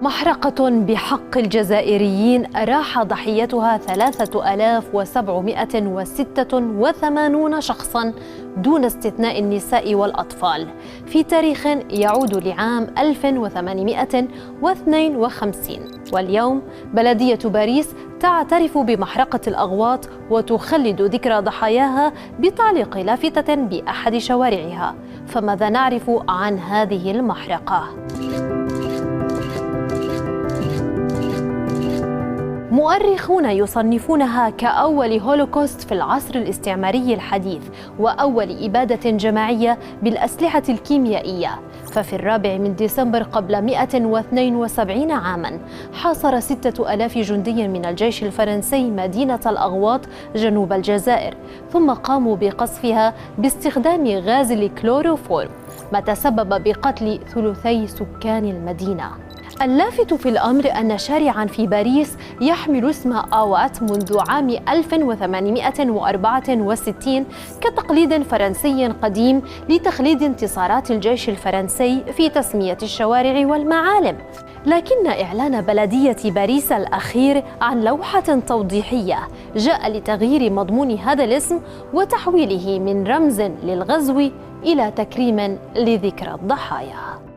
محرقة بحق الجزائريين راح ضحيتها 3786 شخصاً دون استثناء النساء والأطفال في تاريخ يعود لعام 1852. واليوم بلدية باريس تعترف بمحرقة الأغواط وتخلد ذكرى ضحاياها بتعليق لافتة بأحد شوارعها. فماذا نعرف عن هذه المحرقة؟ مؤرخون يصنفونها كأول هولوكوست في العصر الاستعماري الحديث وأول إبادة جماعية بالأسلحة الكيميائية. ففي 4 ديسمبر قبل 172 عاماً حاصر 6000 جندي من الجيش الفرنسي مدينة الأغواط جنوب الجزائر، ثم قاموا بقصفها باستخدام غاز الكلوروفورم، ما تسبب بقتل ثلثي سكان المدينة. اللافت في الأمر أن شارعاً في باريس يحمل اسم آوات منذ عام 1864 كتقليد فرنسي قديم لتخليد انتصارات الجيش الفرنسي في تسمية الشوارع والمعالم. لكن إعلان بلدية باريس الأخير عن لوحة توضيحية جاء لتغيير مضمون هذا الاسم وتحويله من رمز للغزو إلى تكريم لذكرى الضحايا.